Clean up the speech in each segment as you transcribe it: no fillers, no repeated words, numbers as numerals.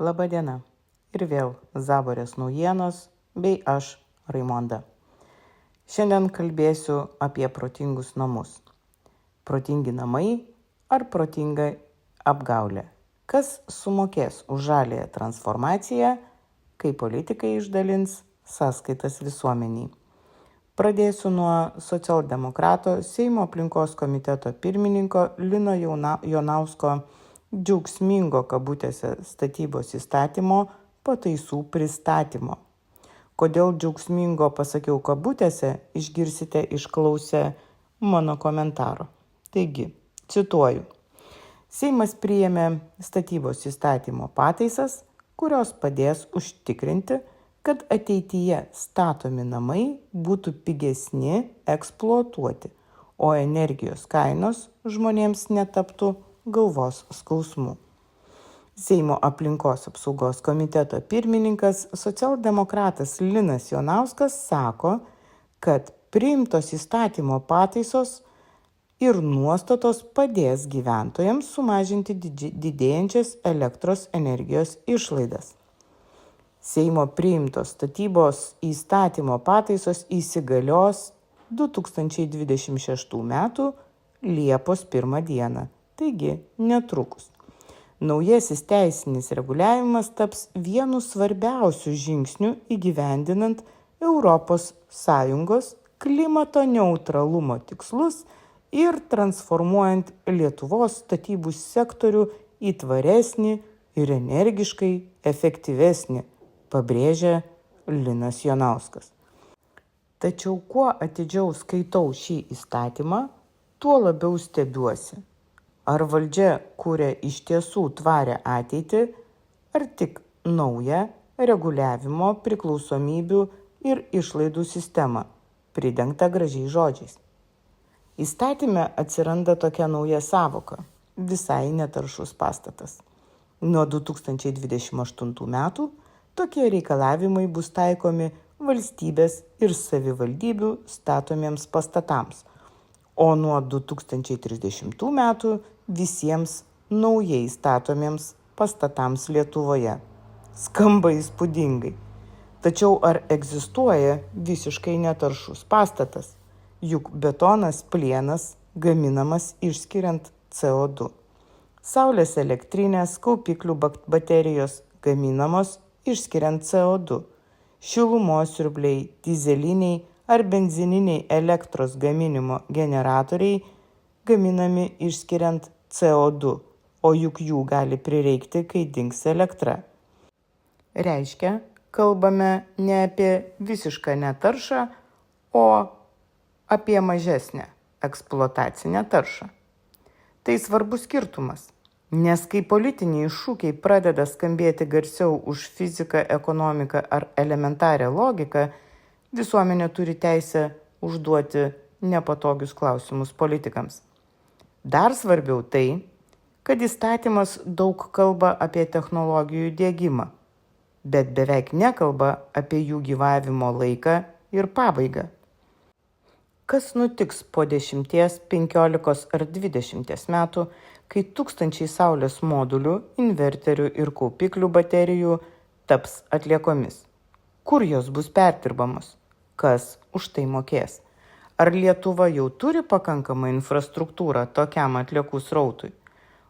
Labadiena. Ir vėl Zaborės naujienos bei aš, Raimonda. Šiandien kalbėsiu apie protingus namus. Protingi namai ar protinga apgaulė? Kas sumokės už žaliąją transformaciją, kai politikai išdalins sąskaitas visuomeniai? Pradėsiu nuo socialdemokrato Seimo aplinkos komiteto pirmininko Lino Jonausko džiaugsmingo kabutėse statybos įstatymo pataisų pristatymo. Kodėl džiaugsmingo pasakiau kabutėse, išgirsite išklausę mano komentaro. Taigi, cituoju. Seimas priėmė statybos įstatymo pataisas, kurios padės užtikrinti, kad ateityje statomi namai būtų pigesni eksploatuoti, o energijos kainos žmonėms netaptų galvos skausmu. Seimo aplinkos apsaugos komiteto pirmininkas socialdemokratas Linas Jonauskas sako, kad priimtos įstatymo pataisos ir nuostatos padės gyventojams sumažinti didėjančias elektros energijos išlaidas. Seimo priimtos statybos įstatymo pataisos įsigalios 2026 m. Liepos 1 d. Taigi netrukus. Naujasis teisinis reguliavimas taps vienu svarbiausių žingsnių įgyvendinant ES klimato neutralumo tikslus ir transformuojant Lietuvos statybų sektorių į tvaresnį ir energiškai efektyvesnį, pabrėžia Linas Jonauskas. Tačiau kuo atidžiau skaitau šį įstatymą, tuo labiau stebiuosi. Ar valdžia kuria iš tiesų tvarią ateitį, ar tik naują reguliavimo, priklausomybių ir išlaidų sistemą, pridengtą gražiais žodžiais. Įstatyme atsiranda tokia nauja sąvoka – visai netaršus pastatas. Nuo 2028 metų tokie reikalavimai bus taikomi valstybės ir savivaldybių statomiems pastatams, o nuo 2030 metų visiems naujai statomiems pastatams Lietuvoje. Skamba įspūdingai. Tačiau ar egzistuoja visiškai netaršus pastatas? Juk betonas, plienas gaminamas išskiriant CO2. Saulės elektrinės, kaupiklių baterijos gaminamos išskiriant CO2. Šilumos siurbliai, dyzeliniai ar benzininiai elektros gaminimo generatoriai gaminami išskiriant CO2, o juk jų gali prireikti, kai dings elektra. Reiškia, kalbame ne apie visišką netaršą, o apie mažesnę eksploatacinę taršą. Tai svarbus skirtumas, nes kai politiniai šūkiai pradeda skambėti garsiau už fiziką, ekonomiką ar elementarią logiką, visuomenė turi teisę užduoti nepatogius klausimus politikams. Dar svarbiau tai, kad įstatymas daug kalba apie technologijų diegimą, bet beveik nekalba apie jų gyvavimo laiką ir pabaigą. Kas nutiks po 10, 15 ar 20 metų, kai tūkstančiai saulės modulių, inverterių ir kaupiklių baterijų taps atliekomis? Kur jos bus perdirbamos? Kas už tai mokės? Ar Lietuva jau turi pakankamą infrastruktūrą tokiam atliekų srautui?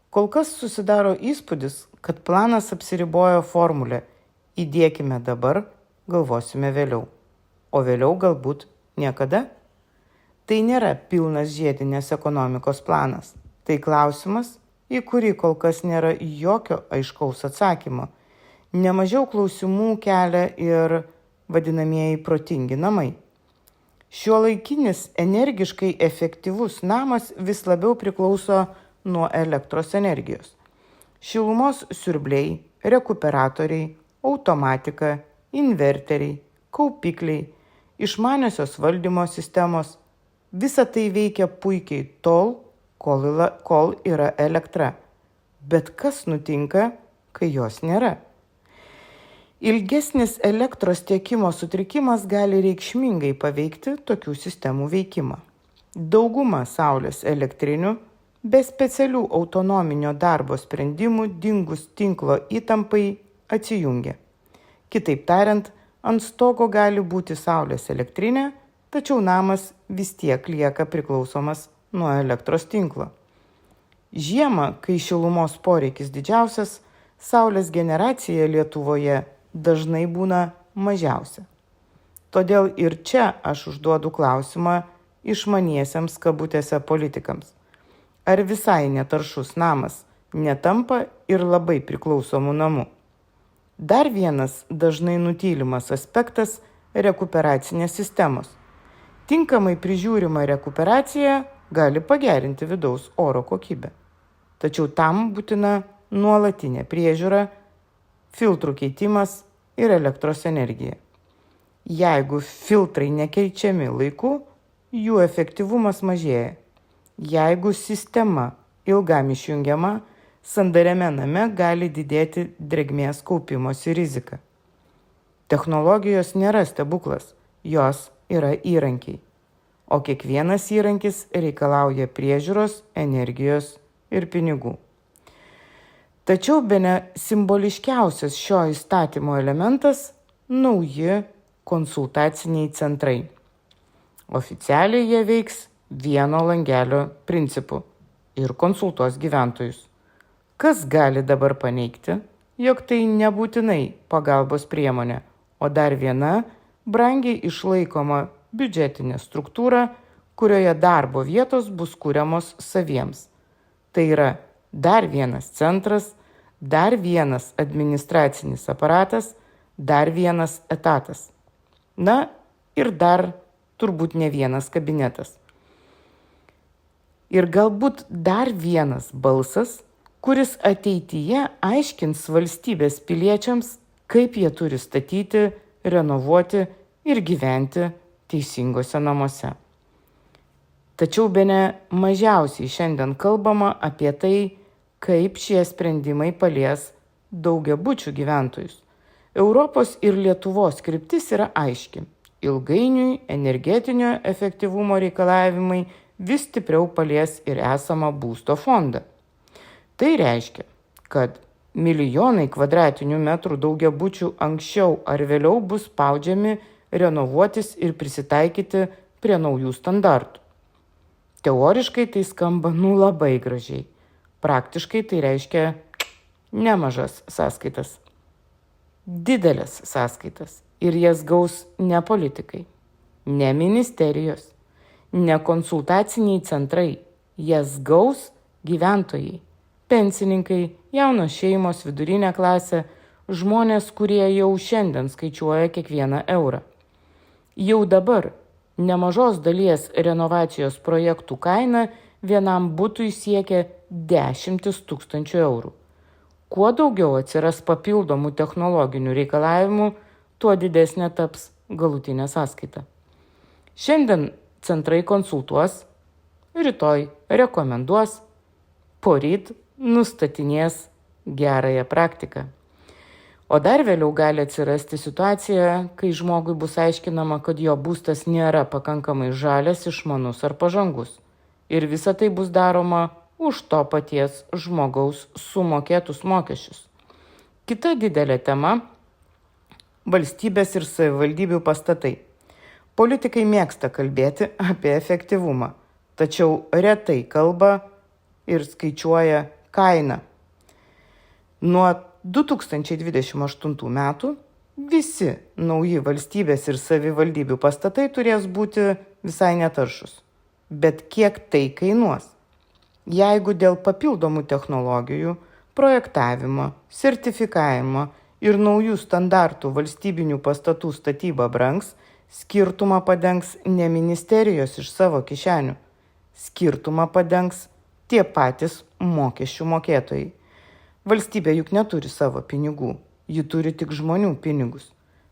Kol kas susidaro įspūdis, kad planas apsiribojo formulę įdiekime dabar, galvosime vėliau. O vėliau galbūt niekada? Tai nėra pilnas žiedinės ekonomikos planas. Tai klausimas, į kurį kol kas nėra jokio aiškaus atsakymo. Nemažiau klausimų kelia ir vadinamieji protingi namai. Šiuolaikinis energiškai efektyvus namas vis labiau priklauso nuo elektros energijos. Šilumos siurbliai, rekuperatoriai, automatika, inverteriai, kaupikliai, išmaniosios valdymo sistemos – visa tai veikia puikiai tol, kol yra elektra. Bet kas nutinka, kai jos nėra? Ilgesnis elektros tiekimo sutrikimas gali reikšmingai paveikti tokių sistemų veikimą. Dauguma saulės elektrinių be specialių autonominio darbo sprendimų dingus tinklo įtampai atsijungia. Kitaip tariant, ant stogo gali būti saulės elektrinė, tačiau namas vis tiek lieka priklausomas nuo elektros tinklo. Žiemą, kai šilumos poreikis didžiausias, saulės generacija Lietuvoje dažnai būna mažiausia. Todėl ir čia aš užduodu klausimą išmaniesiems kabutėse politikams. Ar visai netaršus namas netampa ir labai priklausomų namų? Dar vienas dažnai nutylimas aspektas – rekuperacinės sistemos. Tinkamai prižiūrima rekuperacija gali pagerinti vidaus oro kokybę. Tačiau tam būtina nuolatinė priežiūra, filtrų keitimas ir elektros energija. Jeigu filtrai nekeičiami laiku, jų efektyvumas mažėja. Jeigu sistema ilgam išjungiama, sandariame name gali didėti drėgmės kaupimosi rizika. Technologijos nėra stebuklas, jos yra įrankiai. O kiekvienas įrankis reikalauja priežiūros, energijos ir pinigų. Tačiau bene simboliškiausias šio įstatymo elementas – nauji konsultaciniai centrai. Oficialiai jie veiks vieno langelio principu ir konsultuos gyventojus. Kas gali dabar paneigti, jog tai nebūtinai pagalbos priemonė, o dar viena brangiai išlaikoma biudžetinė struktūra, kurioje darbo vietos bus kuriamos saviems. Tai yra dar vienas centras, dar vienas administracinis aparatas, dar vienas etatas. Na ir dar turbūt ne vienas kabinetas. Ir galbūt dar vienas balsas, kuris ateityje aiškins valstybės piliečiams, kaip jie turi statyti, renovuoti ir gyventi teisingose namuose. Tačiau bene mažiausiai šiandien kalbama apie tai, kaip šie sprendimai palies daugiabučių gyventojus. Europos ir Lietuvos kryptis yra aiški. Ilgainiui energetinio efektyvumo reikalavimai vis stipriau palies ir esamą būsto fondą. Tai reiškia, kad milijonai kvadratinių metrų daugiabučių anksčiau ar vėliau bus spaudžiami renovuotis ir prisitaikyti prie naujų standartų. Teoriškai tai skamba labai gražiai. Praktiškai tai reiškia nemažas sąskaitas. Didelės sąskaitas. Ir jas gaus ne politikai, ne ministerijos, ne konsultaciniai centrai. Jas gaus gyventojai, pensininkai, jaunos šeimos, vidurinė klasė, žmonės, kurie jau šiandien skaičiuoja kiekvieną eurą. Jau dabar nemažos dalies renovacijos projektų kaina vienam butui siekia 10 000 eurų. Kuo daugiau atsiras papildomų technologinių reikalavimų, tuo didesnė taps galutinė sąskaita. Šiandien centrai konsultuos, rytoj rekomenduos, poryt nustatinės gerąją praktiką. O dar vėliau gali atsirasti situacija, kai žmogui bus aiškinama, kad jo būstas nėra pakankamai žalias, išmanus ar pažangus. Ir visa tai bus daroma už to paties žmogaus sumokėtus mokesčius. Kita didelė tema – valstybės ir savivaldybių pastatai. Politikai mėgsta kalbėti apie efektyvumą, tačiau retai kalba ir skaičiuoja kainą. Nuo 2028 metų visi nauji valstybės ir savivaldybių pastatai turės būti visai netaršus. Bet kiek tai kainuos? Jeigu dėl papildomų technologijų, projektavimo, sertifikavimo ir naujų standartų valstybinių pastatų statyba brangs, skirtumą padengs ne ministerijos iš savo kišenių. Skirtumą padengs tie patys mokesčių mokėtojai. Valstybė juk neturi savo pinigų, ji turi tik žmonių pinigus.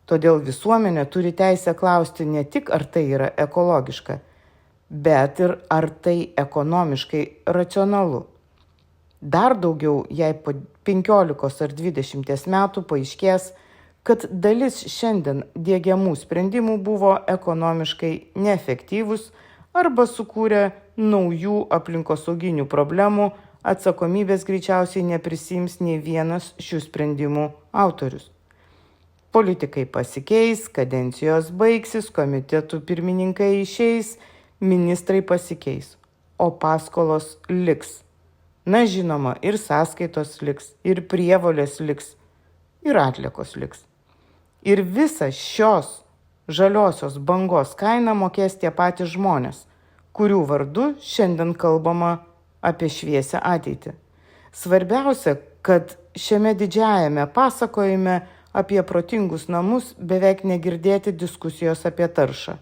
Todėl visuomenė turi teisę klausti ne tik, ar tai yra ekologiška, bet ir ar tai ekonomiškai racionalu. Dar daugiau, jei po 15 ar 20 metų paaiškės, kad dalis šiandien diegiamų sprendimų buvo ekonomiškai neefektyvūs arba sukūrė naujų aplinkosauginių problemų atsakomybės greičiausiai neprisiims nei vienas šių sprendimų autorius. Politikai pasikeis, kadencijos baigsis, komitetų pirmininkai išeis, ministrai pasikeis, o paskolos liks. Na žinoma, ir sąskaitos liks, ir prievolės liks, ir atliekos liks. Ir visą šios žaliosios bangos kainą mokės tie patys žmonės, kurių vardu šiandien kalbama apie šviesią ateitį. Svarbiausia, kad šiame didžiajame pasakojime apie protingus namus beveik negirdėti diskusijos apie taršą,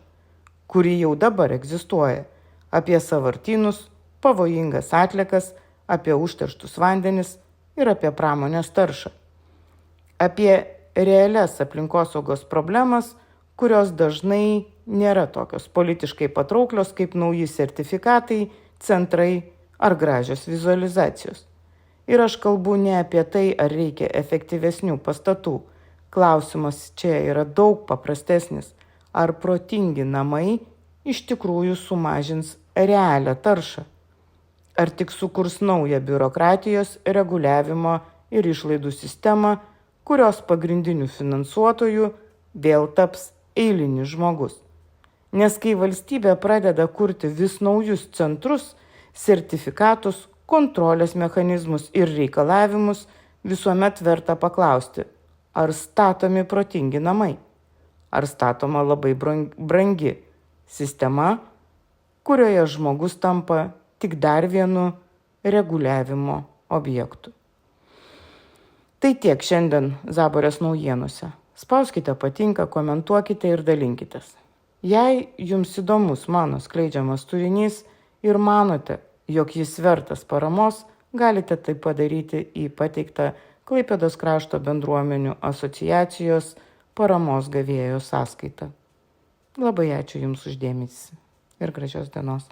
kuri jau dabar egzistuoja, apie sąvartynus, pavojingas atliekas, apie užterštus vandenis ir apie pramonės taršą. Apie realias aplinkosaugos problemas, kurios dažnai nėra tokios politiškai patrauklios kaip nauji sertifikatai, centrai ar gražios vizualizacijos. Ir aš kalbu ne apie tai, ar reikia efektyvesnių pastatų. Klausimas čia yra daug paprastesnis. Ar protingi namai iš tikrųjų sumažins realią taršą? Ar tik sukurs naują biurokratijos, reguliavimo ir išlaidų sistemą, kurios pagrindiniu finansuotoju vėl taps eilinis žmogus? Nes kai valstybė pradeda kurti vis naujus centrus, sertifikatus, kontrolės mechanizmus ir reikalavimus, visuomet verta paklausti, ar statomi protingi namai, ar statoma labai brangi sistema, kurioje žmogus tampa tik dar vienu reguliavimo objektu. Tai tiek šiandien Zaborės naujienose. Spauskite patinka, komentuokite ir dalinkitės. Jei jums įdomus mano skleidžiamas turinys ir manote, jog jis vertas paramos, galite tai padaryti į pateiktą Klaipėdos krašto bendruomenių asociacijos paramos gavėjo sąskaitą. Labai ačiū Jums už dėmesį ir gražios dienos.